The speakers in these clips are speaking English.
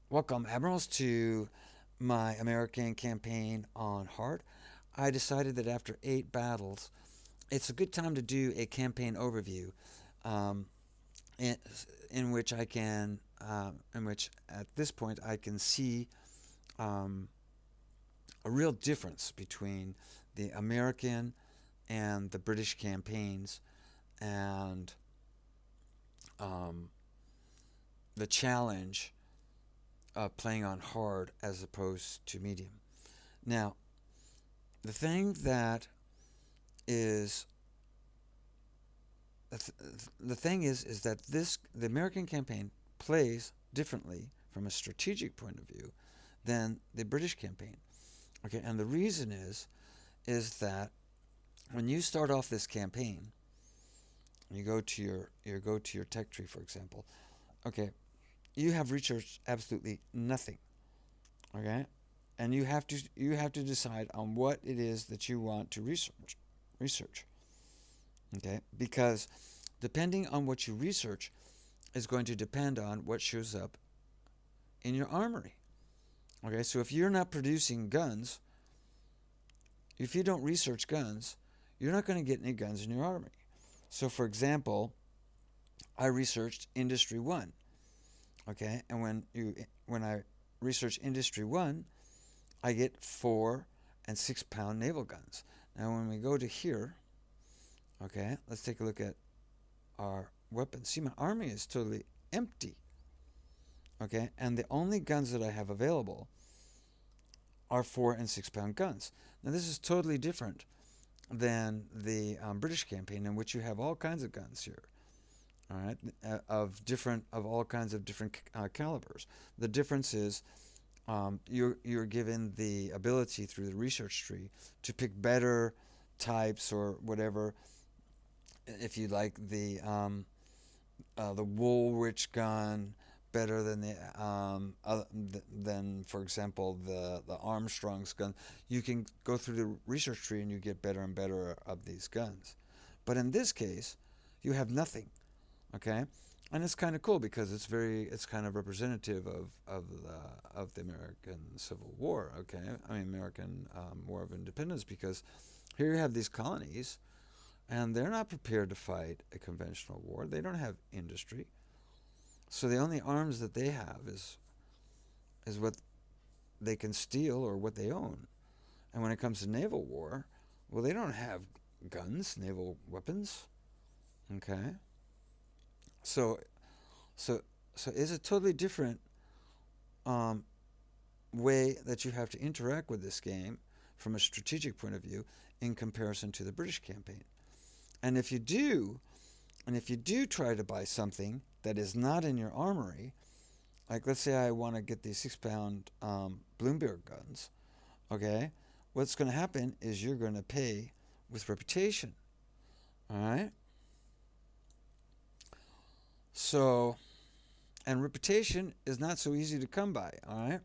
Welcome, Admirals, to my American campaign on hard. I decided that after 8 battles, it's a good time to do a campaign overview, um, in, in which in which at this point I can see um, a real difference between the American and the British campaigns, and um, the challenge of playing on hard as opposed to medium. Now, the thing that is the thing is that the American campaign plays differently from a strategic point of view than the British campaign. Okay, and the reason is that when you start off this campaign, you go to your tech tree, for example. Okay, you have researched absolutely nothing. Okay, and you have to decide on what it is that you want to research. Okay, because depending on what you research is going to depend on what shows up in your armory. Okay, so if you're not producing guns, if you don't research guns, you're not going to get any guns in your armory. So, for example, I researched Industry One. Okay, and when I research Industry One, I get 4 and 6 pound naval guns. Now, when we go to here, okay, let's take a look at our weapons. See, my army is totally empty. Okay, and the only guns that I have available are 4 and 6 pound guns. Now, this is totally different than the British campaign, in which you have all kinds of guns here. All right, of all kinds of different calibers. The difference is you're given the ability through the research tree to pick better types or whatever. If you like the Woolwich gun better than than, for example, the Armstrong's gun. You can go through the research tree and you get better and better of these guns. But in this case, you have nothing. Okay, and it's kind of cool because it's kind of representative of the American Civil War. Okay, I mean American War of Independence, because here you have these colonies and they're not prepared to fight a conventional war. They don't have industry. So the only arms that they have is what they can steal or what they own. And when it comes to naval war, well, they don't have guns, naval weapons. Okay, so so so it's a totally different um, way that you have to interact with this game from a strategic point of view in comparison to the British campaign. And if you do, and if you do try to buy something that is not in your armory, like let's say I want to get these 6 pound Bloomberg guns, okay, what's going to happen is you're going to pay with reputation. All right. So, and reputation is not so easy to come by. All right.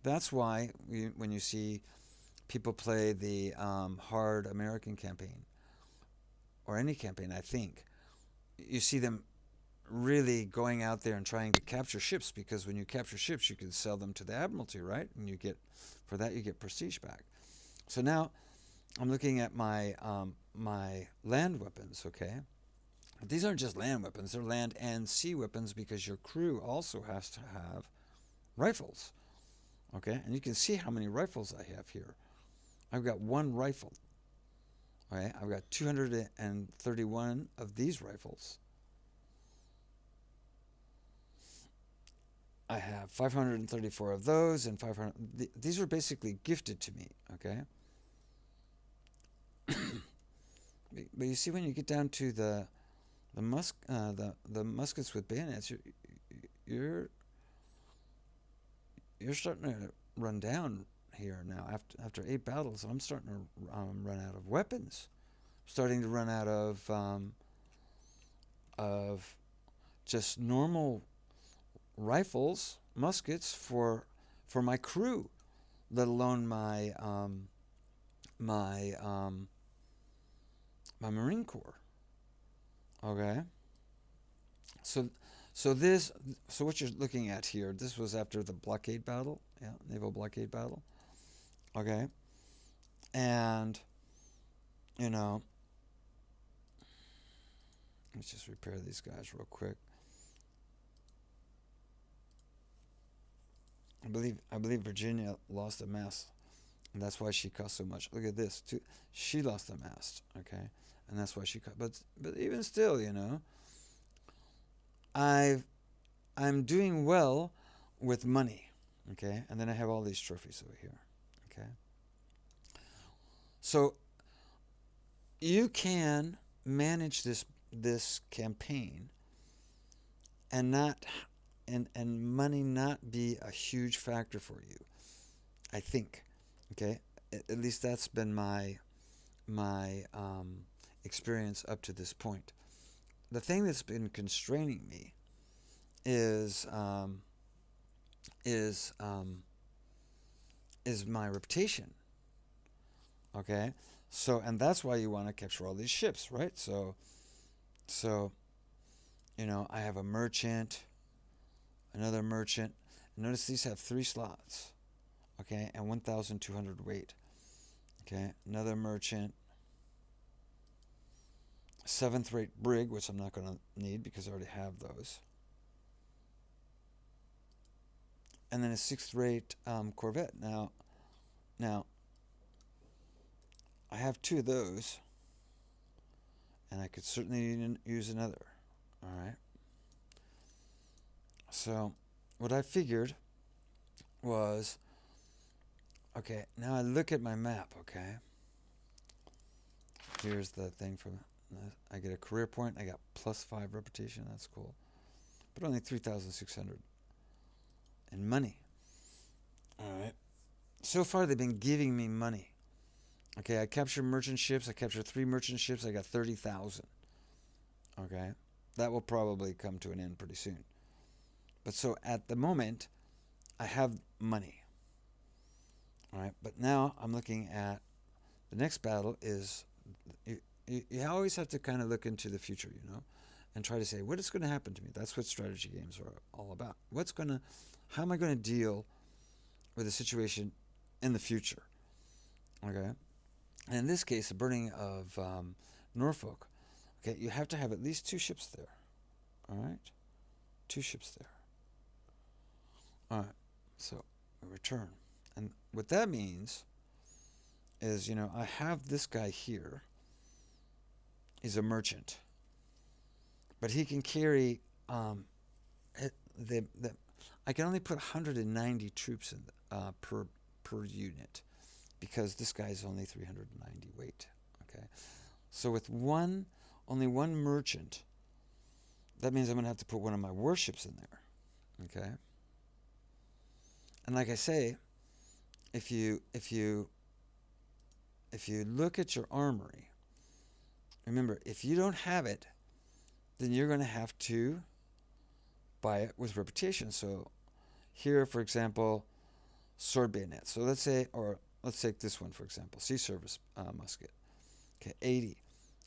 That's why when you see people play the hard American campaign or any campaign, I think you see them really going out there and trying to capture ships, because when you capture ships, you can sell them to the Admiralty, right? And you get for that you get prestige back. So now I'm looking at my land weapons. Okay, these aren't just land weapons; they're land and sea weapons, because your crew also has to have rifles. Okay, and you can see how many rifles I have here. I've got one rifle. Okay, I've got 231 of these rifles. I have 534 of those, and 500. These were basically gifted to me. Okay, but you see, when you get down to the muskets with bayonets, you're you're starting to run down here now. After 8 battles, I'm starting to run out of weapons. Starting to run out of just normal rifles, muskets for my crew, let alone my my Marine Corps. Okay, so So this, so what you're looking at here, this was after the blockade battle, yeah, naval blockade battle. Okay, and you know, let's just repair these guys real quick. I believe Virginia lost a mast, and that's why she cost so much. Look at this, too. She lost a mast, okay, and that's why she cost. But even still, I've I'm doing well with money, okay, and then I have all these trophies over here, okay. So you can manage this campaign and not and money not be a huge factor for you. I think, okay. At least that's been my experience up to this point. The thing that's been constraining me is um, is um, is my reputation. Okay, so and that's why you want to capture all these ships, right? So I have a merchant, another merchant. Notice these have 3 slots, okay, and 1,200 weight. Okay, another merchant, seventh rate brig, which I'm not going to need because I already have those, and then a sixth rate corvette. Now I have 2 of those, and I could certainly use another. All right. So what I figured was, okay, now I look at my map, okay? Here's the thing from, I get a career point, I got +5 reputation, that's cool. But only 3,600 in money. All right. So far they've been giving me money. Okay, I captured merchant ships, I captured 3 merchant ships, I got 30,000. Okay? That will probably come to an end pretty soon. But so at the moment, I have money. All right, but now I'm looking at the next battle is you always have to kind of look into the future, and try to say what is going to happen to me. That's what strategy games are all about. How am I going to deal with a situation in the future? Okay, and in this case, the burning of Norfolk. Okay, you have to have at least 2 ships there. All right, 2 ships there. All right, so we return, and what that means is, I have this guy here. He's a merchant, but he can carry the I can only put 190 troops in per unit because this guy's only 390 weight. Okay, so with only one merchant, that means I'm gonna have to put one of my warships in there. Okay, and like I say, if you look at your armory, remember if you don't have it, then you're gonna have to buy it with reputation. So here, for example, sword bayonet. So let's take this one for example, sea service musket. Okay, 80.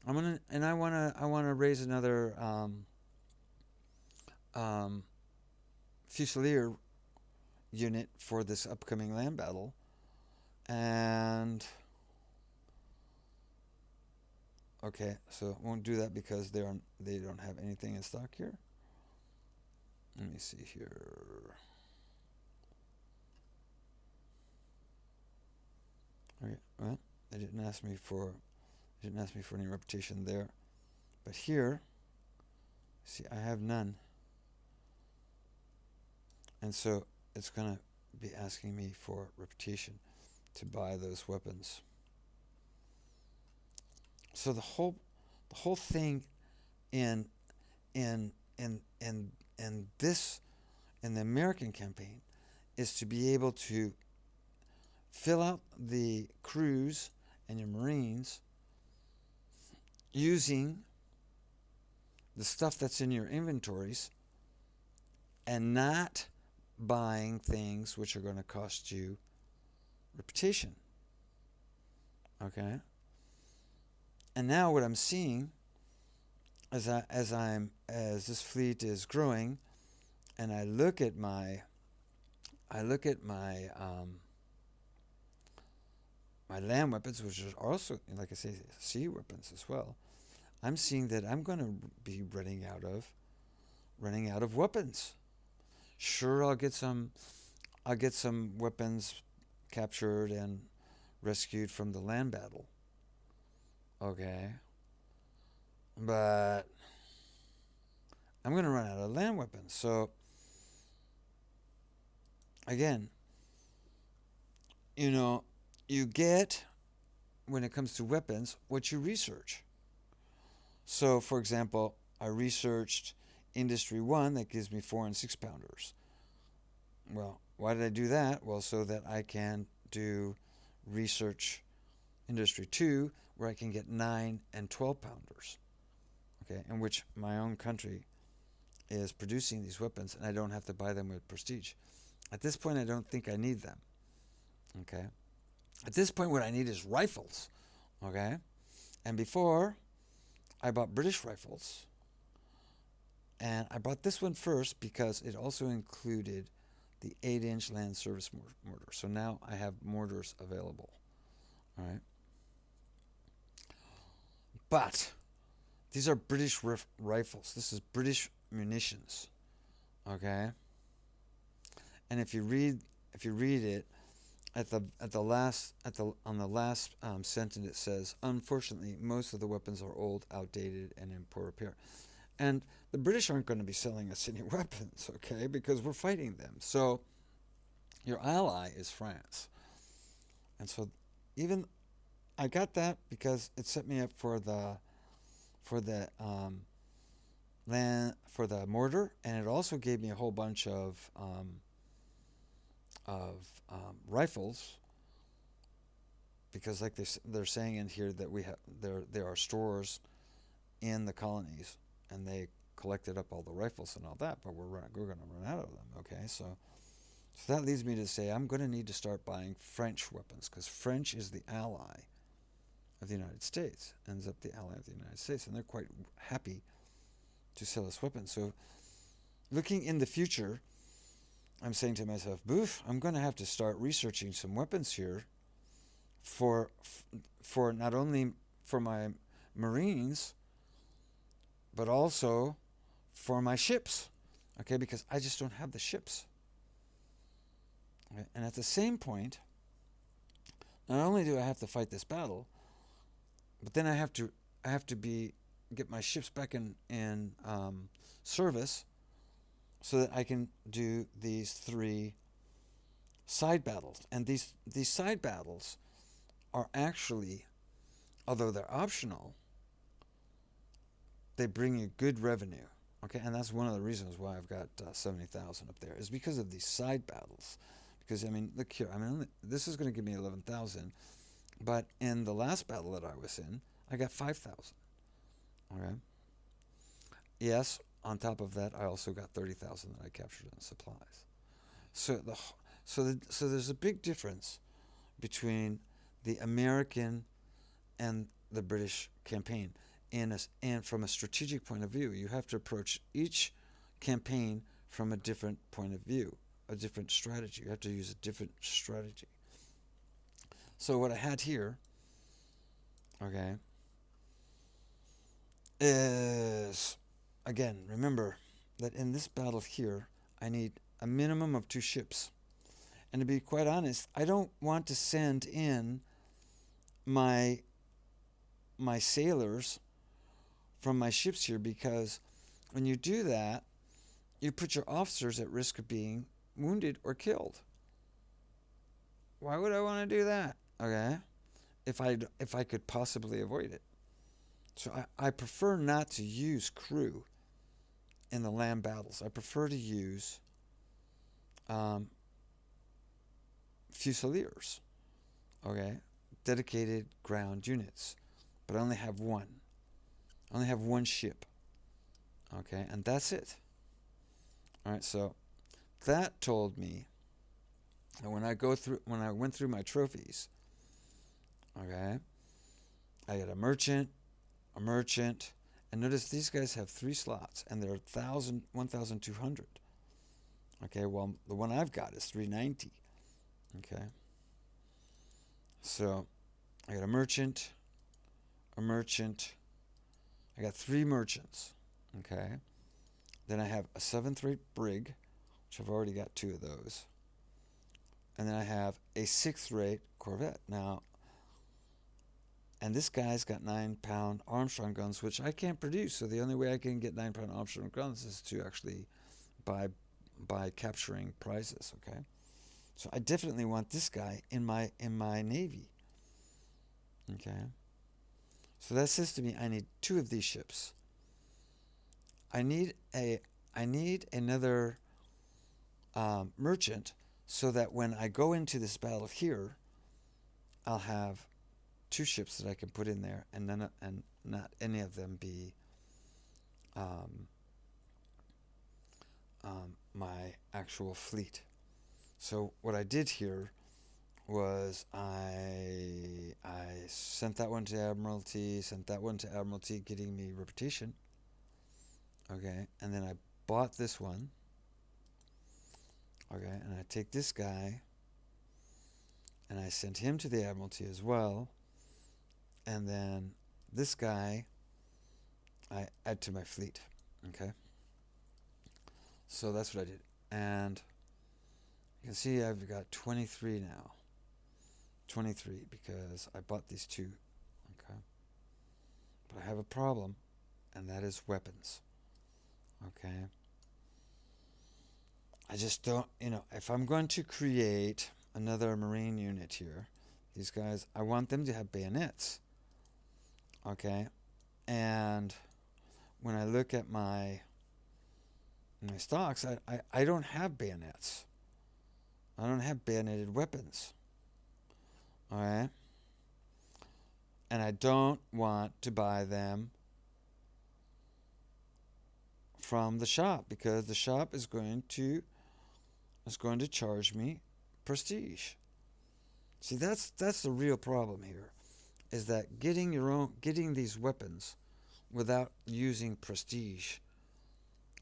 I wanna raise another um, Fusilier unit for this upcoming land battle, and okay, so I won't do that because they don't have anything in stock here. Let me see here. Okay, well, they didn't ask me for any reputation there, but here, see, I have none, and so it's gonna be asking me for reputation to buy those weapons. So the whole thing in in in in in this in the American campaign is to be able to fill out the crews and your Marines using the stuff that's in your inventories and not buying things which are going to cost you reputation. Okay? And now what I'm seeing as this fleet is growing, and I look at my land weapons, which are also, like I say, sea weapons as well. I'm seeing that I'm going to be running out of weapons. Sure, I'll get some weapons captured and rescued from the land battle. Okay, but I'm going to run out of land weapons. So again, you know, you get, when it comes to weapons, what you research. So, for example, I researched Industry 1 that gives me 4 and 6 pounders. Well, why did I do that? Well, so that I can do research Industry 2 where I can get 9 and 12 pounders. Okay, in which my own country is producing these weapons and I don't have to buy them with prestige. At this point, I don't think I need them. Okay. At this point, what I need is rifles. Okay. And before, I bought British rifles. And I bought this one first because it also included the 8-inch land service mortar. So now I have mortars available. All right. But these are British rifles. This is British munitions. Okay. And if you read it, on the last sentence it says, unfortunately, most of the weapons are old, outdated, and in poor repair. And the British aren't going to be selling us any weapons, okay, because we're fighting them. So your ally is France. And so even I got that because it set me up for the land for the mortar, and it also gave me a whole bunch of rifles, because like they're saying in here that there are stores in the colonies, and they collected up all the rifles and all that, but we're going to run out of them. Okay, so that leads me to say I'm going to need to start buying French weapons, because French is the ally of the United States, ends up the ally of the United States, and they're quite happy to sell us weapons. So looking in the future, I'm saying to myself, boof, I'm going to have to start researching some weapons here for for not only for my Marines, but also for my ships. Okay, because I just don't have the ships. Okay? And at the same point, not only do I have to fight this battle, but then I have to get my ships back in service so that I can do these 3 side battles. And these side battles are actually, although they're optional, they bring you good revenue. Okay, and that's one of the reasons why I've got 70,000 up there, is because of these side battles. Because I mean, look here. I mean, this is going to give me 11,000, but in the last battle that I was in, I got 5,000. Okay. Yes, on top of that, I also got 30,000 that I captured in supplies. So there's a big difference between the American and the British campaign. And from a strategic point of view, you have to approach each campaign from a different point of view, a different strategy. You have to use a different strategy. So what I had here, okay, is, again, remember that in this battle here, I need a minimum of 2 ships. And to be quite honest, I don't want to send in my sailors from my ships here, because when you do that, you put your officers at risk of being wounded or killed. Why would I want to do that? Okay, if I could possibly avoid it. So I prefer not to use crew in the land battles. I prefer to use fusiliers. Okay, dedicated ground units, but I only have one. I only have one ship. Okay, and that's it. All right, so that told me that when I went through my trophies, okay, I had a merchant, And notice these guys have 3 slots, and they're 1,200. Okay, well, the one I've got is 390. Okay. So I got a merchant. I got 3 merchants. Okay. Then I have a 7th rate brig, which I've already got 2 of those. And then I have a 6th rate corvette. Now, and this guy's got 9-pound Armstrong guns, which I can't produce. So the only way I can get 9-pound Armstrong guns is to actually by capturing prizes. Okay. So I definitely want this guy in my Navy. Okay. So that says to me I need 2 of these ships. I need another merchant, so that when I go into this battle here, I'll have 2 ships that I can put in there, and not any of them be my actual fleet. So what I did here was I sent that one to Admiralty, getting me reputation. Okay, and then I bought this one. Okay, and I take this guy, and I sent him to the Admiralty as well. And then this guy I add to my fleet. Okay, so that's what I did. And you can see I've got 23 now. 23 because I bought these 2. Okay, but I have a problem, and that is weapons. Okay, I just don't, if I'm going to create another Marine unit here, these guys, I want them to have bayonets. Okay, and when I look at my stocks, I don't have bayonets. I don't have bayoneted weapons. Alright? And I don't want to buy them from the shop, because the shop is going to charge me prestige. See, that's the real problem here, is that getting these weapons without using prestige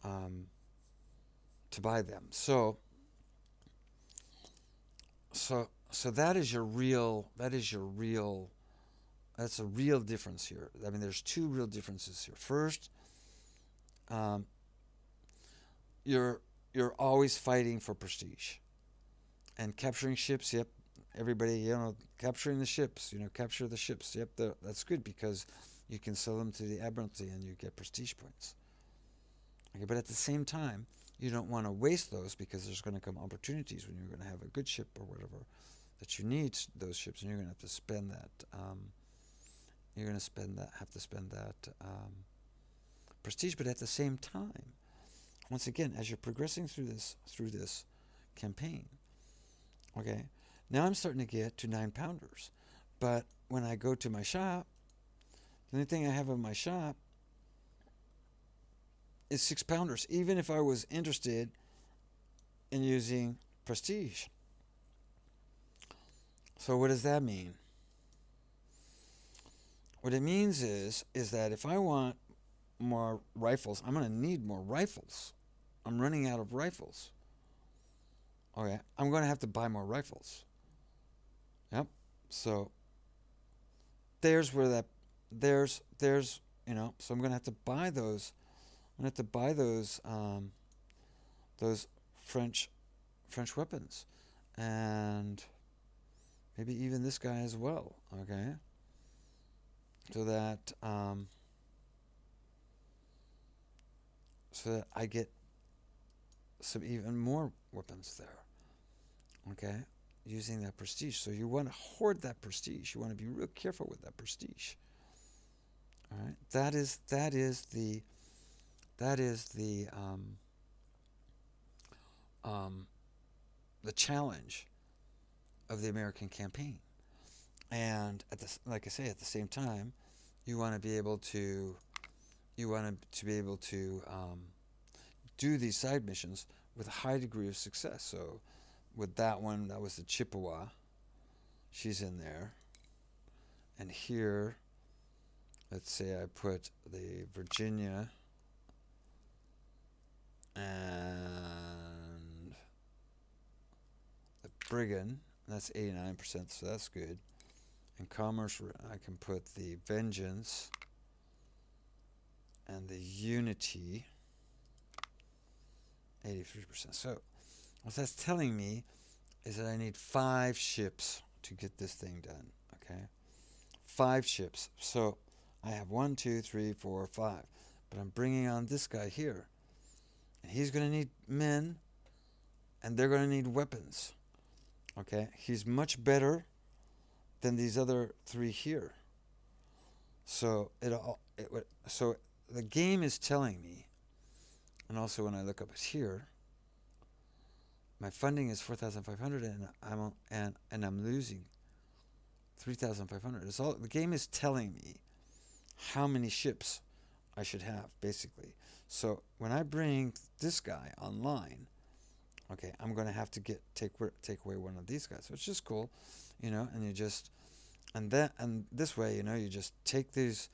to buy them. So that is your real that's a real difference here. I mean, there's 2 real differences here. First, you're always fighting for prestige and capturing ships. Yep, everybody, capturing the ships. Capture the ships. Yep, that's good, because you can sell them to the Admiralty and you get prestige points. Okay, but at the same time, you don't want to waste those, because there's going to come opportunities when you're going to have a good ship or whatever that you need those ships, and you're going to have to spend that. Have to spend that prestige. But at the same time, once again, as you're progressing through this campaign, okay, now I'm starting to get to 9-pounders. But when I go to my shop, the only thing I have in my shop is 6-pounders, even if I was interested in using prestige. So what does that mean? What it means is that if I want more rifles, I'm going to need more rifles. I'm running out of rifles. Okay, I'm going to have to buy more rifles. Yep. So there's so I'm going to have to buy those. I'm going to have to buy those French weapons, and maybe even this guy as well. Okay, so that I get some even more weapons there. Okay, using that prestige. So you want to hoard that prestige. You want to be real careful with that prestige. All right, that is the challenge of the American campaign. And like I say, at the same time, you want to be able to do these side missions with a high degree of success. So with that one, that was the Chippewa. She's in there. And here let's say I put the Virginia and the Brigand. That's 89%, so that's good. In commerce, I can put the Vengeance and the Unity, 83%. So what that's telling me is that I need 5 ships to get this thing done. Okay, 5 ships. So I have 1, 2, 3, 4, 5. But I'm bringing on this guy here, and he's going to need men, and they're going to need weapons. Okay, he's much better than these other 3 here. So so the game is telling me, and also when I look up here, my funding is 4,500, and I'm losing 3,500. It's all the game is telling me how many ships I should have, basically. So when I bring this guy online, okay, I'm going to have to take away one of these guys, which is cool, and you just and this way, you just take these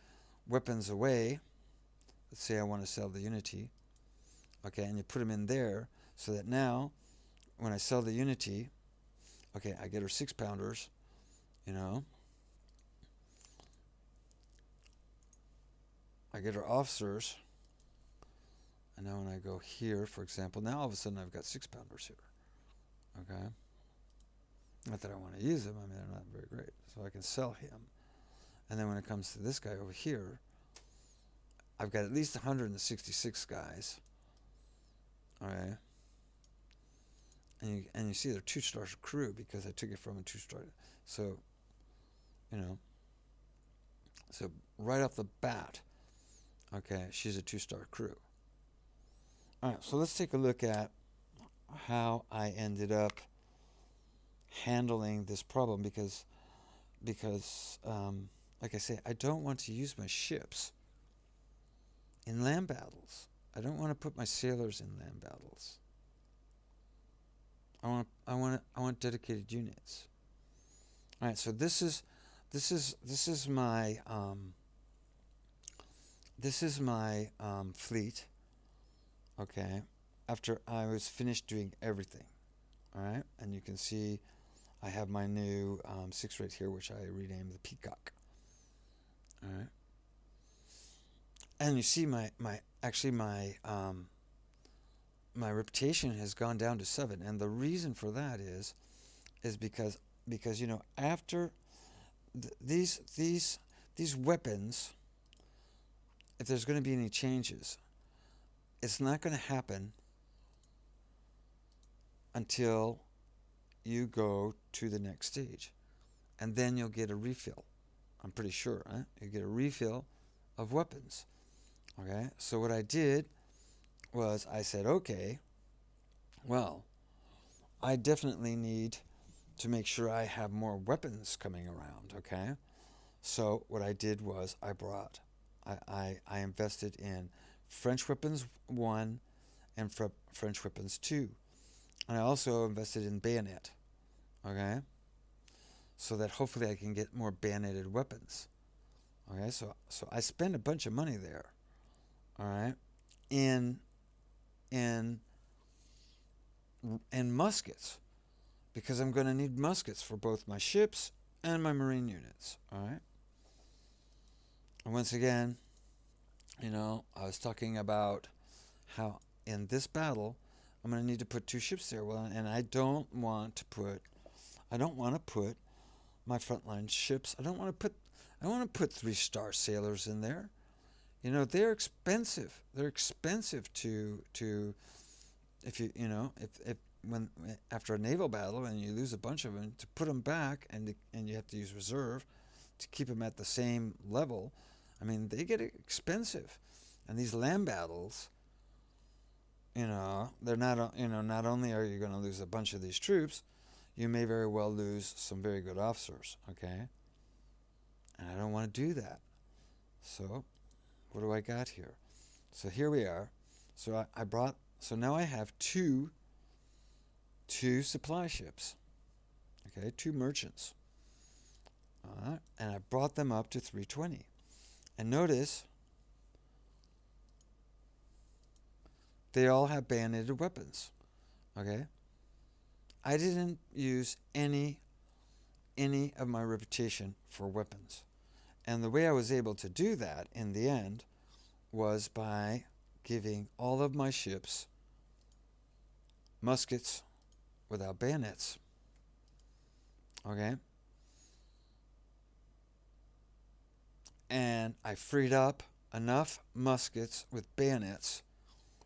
weapons away. Let's say I want to sell the Unity, okay, and you put them in there so that now when I sell the Unity, okay, I get her 6-pounders, I get her officers, and now when I go here, for example, now all of a sudden I've got 6-pounders here, okay? Not that I want to use them, I mean, they're not very great, so I can sell him. And then when it comes to this guy over here, I've got at least 166 guys, all right? And you see they're 2-star crew because I took it from a 2-star. So, so right off the bat, okay, she's a 2-star crew. All right, so let's take a look at how I ended up handling this problem because like I say, I don't want to use my ships in land battles. I don't want to put my sailors in land battles. I want dedicated units. All right, so this is my fleet. Okay, after I was finished doing everything. All right, and you can see I have my new 6 right here, which I renamed the Peacock. All right, and you see my reputation has gone down to 7, and the reason for that is because after these weapons, if there's going to be any changes, it's not going to happen until you go to the next stage, and then you'll get a refill. I'm pretty sure, huh? You get a refill of weapons. Okay, so what I did was I said, okay, well, I definitely need to make sure I have more weapons coming around. Okay, so what I did was I invested in French weapons 1 and French weapons 2, and I also invested in bayonet. Okay, so that hopefully I can get more bayoneted weapons. Okay, so I spend a bunch of money there. All right, in muskets, because I'm going to need muskets for both my ships and my marine units. All right, and once again, I was talking about how in this battle I'm going to need to put 2 ships there. Well, and I don't want to put my frontline ships. I don't want to put 3-star sailors in there. They're expensive. They're expensive to if if when after a naval battle and you lose a bunch of them, to put them back, and you have to use reserve to keep them at the same level. I mean, they get expensive, and these land battles, they're not not only are you going to lose a bunch of these troops, you may very well lose some very good officers. Okay, and I don't want to do that. So what do I got here? So here we are. So so now I have two supply ships. Okay, 2 merchants. And I brought them up to 320. And notice they all have bayoneted weapons. Okay? I didn't use any of my reputation for weapons. And the way I was able to do that in the end was by giving all of my ships muskets without bayonets. Okay? And I freed up enough muskets with bayonets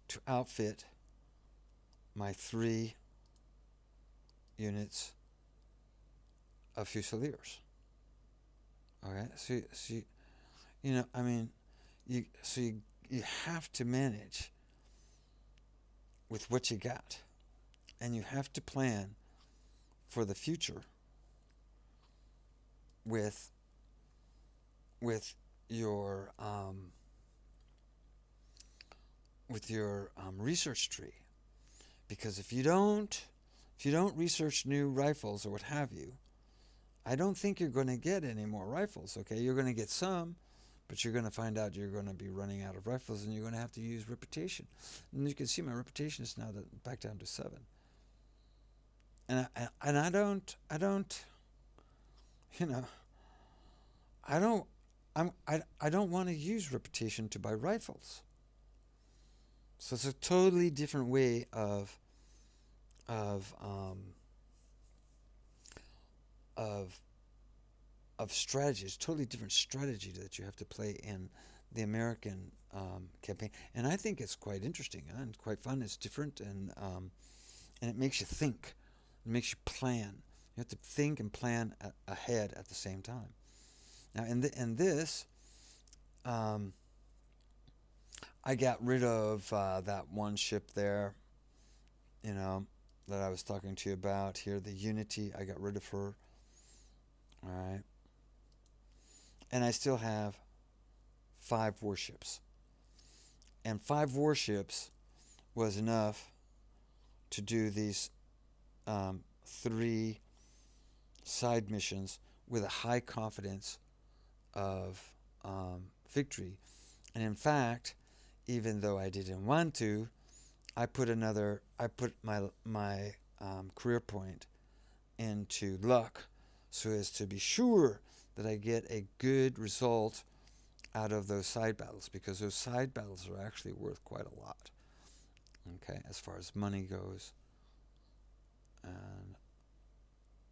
to outfit my 3 units of Fusiliers. Okay? So you know, I mean, you have to manage with what you got. And you have to plan for the future with with your research tree, because if you don't research new rifles or what have you, I don't think you're going to get any more rifles. Okay, you're going to get some, but you're going to find out you're going to be running out of rifles, and you're going to have to use reputation. And you can see my reputation is now back down to 7. And I don't you know I don't I don't want to use reputation to buy rifles. So it's a totally different way of of of strategy. It's a totally different strategy that you have to play in the American campaign, and I think it's quite interesting and quite fun. It's different, and it makes you think. It makes you plan. You have to think and plan ahead at the same time. Now, in this, I got rid of that one ship there, you know, that I was talking to you about here, the Unity. I got rid of her. All right. And I still have 5 warships. And 5 warships was enough to do these 3 side missions with a high confidence of victory. And in fact, even though I didn't want to, I put my career point into luck, so as to be sure that I get a good result out of those side battles, because those side battles are actually worth quite a lot. Okay, as far as money goes, and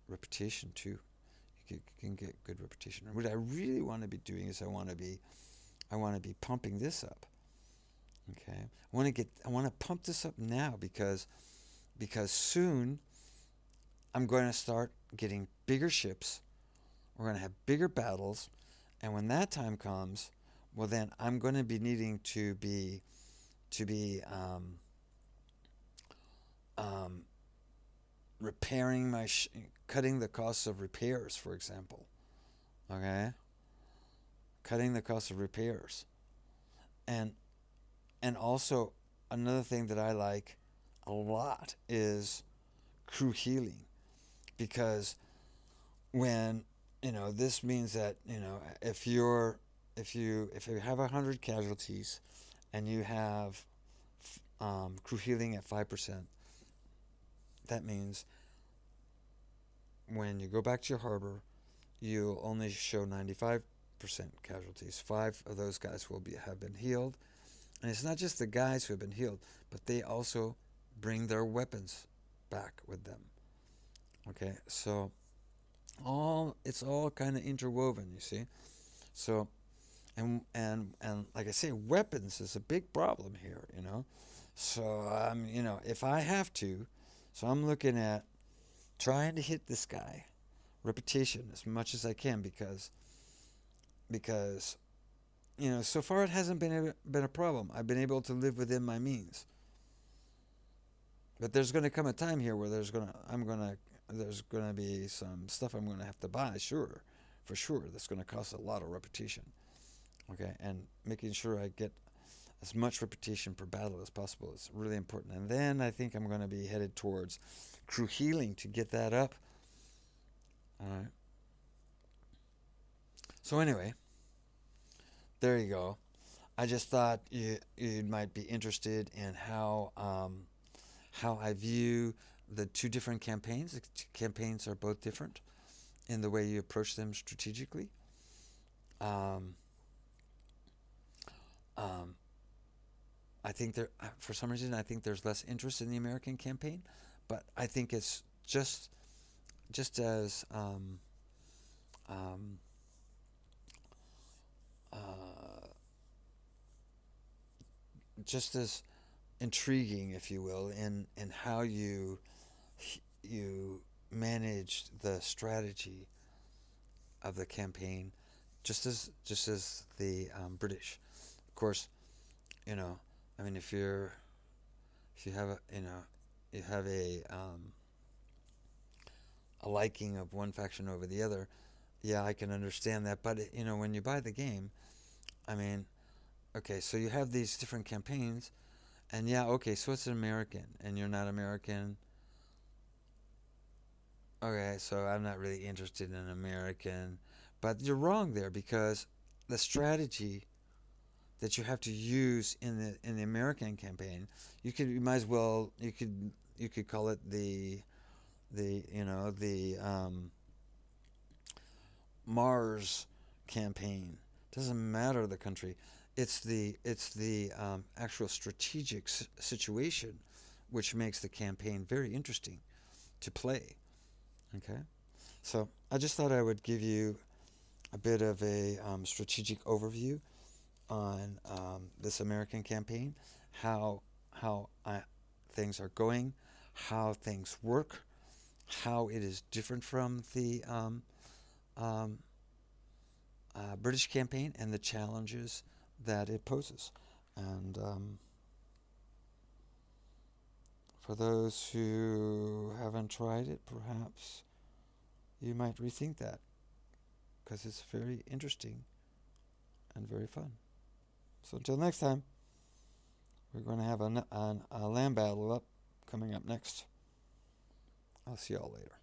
reputation too. You can get good reputation. And what I really want to be doing is I want to be pumping this up. Okay, I want to pump this up now, because soon I'm going to start getting bigger ships. We're going to have bigger battles, and when that time comes, well, then I'm going to be needing to be repairing cutting the costs of repairs, for example. Okay, cutting the cost of repairs, and also another thing that I like a lot is crew healing, because when this means that if you have 100 casualties and you have crew healing at 5%, that means when you go back to your harbor, you'll only show 95% casualties. 5 of those guys have been healed, and it's not just the guys who have been healed, but they also bring their weapons back with them. Okay, so it's all kind of interwoven, you see. So and like I say, weapons is a big problem here, So if I have to, so I'm looking at trying to hit this guy reputation as much as I can, because so far it hasn't been a problem. I've been able to live within my means. But there's going to come a time here where there's going to be some stuff I'm going to have to buy, for sure. That's going to cost a lot of reputation. Okay, and making sure I get as much reputation per battle as possible is really important. And then I think I'm going to be headed towards crew healing to get that up. All right. So anyway, There you go. I just thought you might be interested in how I view the two different campaigns. The campaigns are both different in the way you approach them strategically. Um, um, I think there, for some reason, I think there's less interest in the American campaign, but I think it's just as um, uh, just as intriguing, if you will, in how you manage the strategy of the campaign, just as the British. Of course, you know, I mean, if you have a you have a liking of one faction over the other, yeah, I can understand that. But when you buy the game, I mean, okay, so you have these different campaigns, and yeah, okay, so it's an American, and you're not American. Okay, so I'm not really interested in American, but you're wrong there because the strategy that you have to use in the American campaign, you might as well you could call it the Mars campaign. Doesn't matter the country. It's the actual strategic situation which makes the campaign very interesting to play. Okay, so I just thought I would give you a bit of a strategic overview on this American campaign, how things are going, how things work, how it is different from the um, British campaign, and the challenges that it poses. And for those who haven't tried it, perhaps you might rethink that because it's very interesting and very fun. So until next time, we're going to have a land battle coming up next. I'll see y'all later.